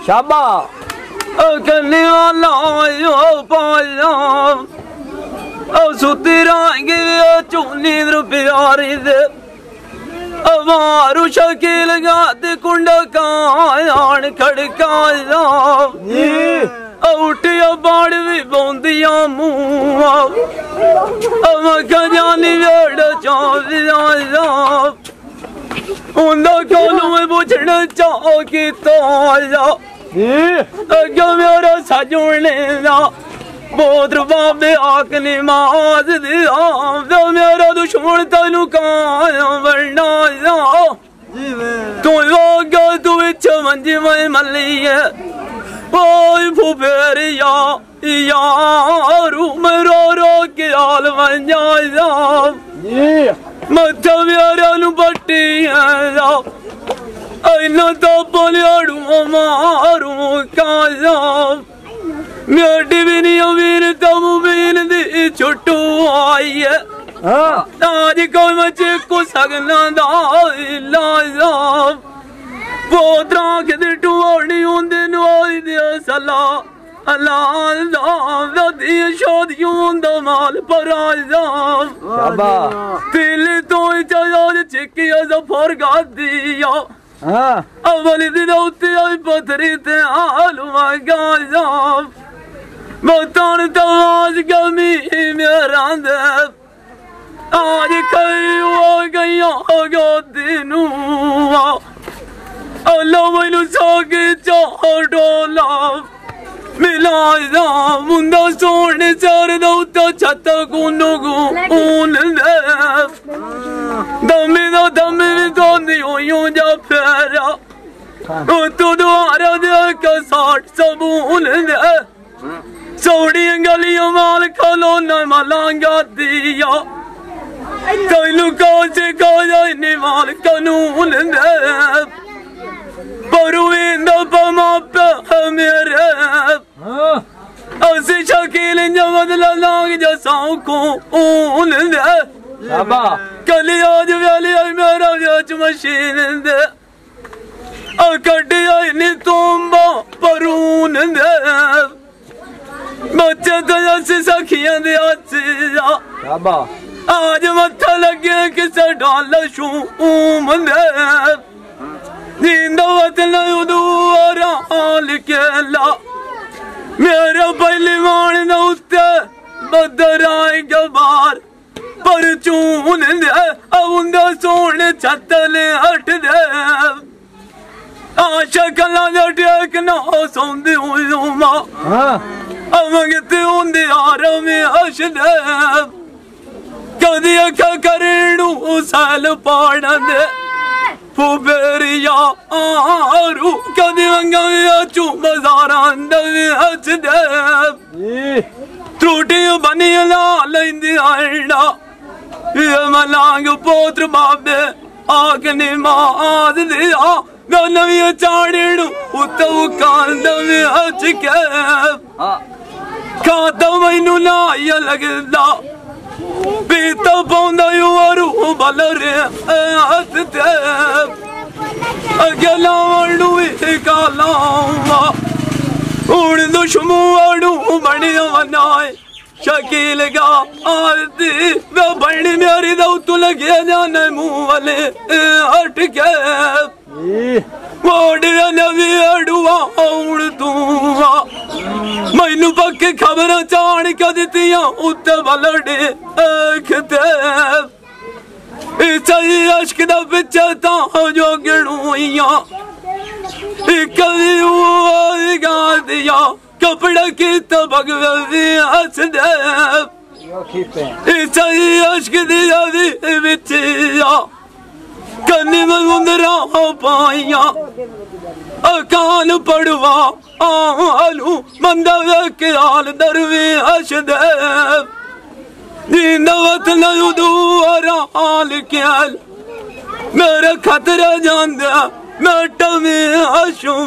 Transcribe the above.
शाबा कन्ने वाला पाया सुती रांगे चूनी प्यारी दे मारू शकील गाते कुंड कान खड़काया उठिया बाड़ भी बोंदिया मुँह जानी वेड़ चाविया उन्दा कोलू में पूछना चाहो कि तो अगे मेरा सजने बहुत बाबे आकने माज दिया मेरा दुश्मन तेनू काया वरना तू तू बिच मंजी में मली है ओए फुफेर यारू मैं रो रो के हाल बन जाया मत मेरा नू पट्टी इन्ना तो बोलियाड़ू मारू काया मेरी भी नहीं अमीर तब बीन दी छुट्टू आई है आज कोई मचे को सगना दा बहुत राख दी टूड़ी उन्दे नुआई दे सला अल्लाह दी शादियों दा माल पर आजा दिल तो चाहे चिकिया जफर गा दिया अवली दिन उत्ते आई पथरी ते आलुआ गाजा बतान तो आज गमी मेरा दे आज कई हो गया गो दिनू अल्लाह मैनू सागे चाडोला मिला मुंडा सोने चार दौता छत गुनो गुन दे दमे दा दमे भी दोनी होयूं जा फेरा तू द्वारा दे का साठ सबून दे सोड़ी गलियों माल खलो न मलांगा दिया तेनू कासे काया माल कानून दे परुविंदा पमा पे मेरे ऐसी शकील बदला लाग जसाओ को ऊन दे कली आज वाली आई मेरा व्याच मशीन दे कटी आई नी तुम्बा परून दे बच्चे तो जैसे सखियां दे आज मत्था लगे किसे डाल शूम दे नींदा वतन उदूरा हाल केला मेरा पहली मान न उत्ते बदर आएगा बार पर चून दे उन्दा सोने छतले हट दे आशा कला दा टेक ना सौंदी हुई मां अमगते उन्दे आरा में हश दे कदी अखा करेणू साल पाड़ा दे फुफेरिया आरू कदी मंगा चू बाजारा हच दे त्रुटी बनी ला लेंदी आईना मलांग पोत्र बाबे आगने माद दिया नवी चाड़ू उतू कांद हच के खाता मैनू लाया लगदा पीता पौंदा यूरू बलरे हथ ते अगे लावू काला हूं दुश्मू आड़ू बनिया बनाए शकील गा आती वे बनी मेरी दऊ तू लगे जाने मुंह वाले हट के मोड़िया नवी अड़ुआ उड़ तू मैनू पक्के खबर चाण के दित्तियां उत्ते बलड़े खते सही अश्क दा पिछे तां जो गिणुइयां कभी गा दिया कपड़ा की तो भगवे हस दे सही अश्क दिया बिचिया कन्नी में मुंदरा पाइया कान पड़वा आलू मंदा के हाल दरवे हस दे नींदवत नूरा हाल क्याल मेरे खतरा जान मैं टमे हसूं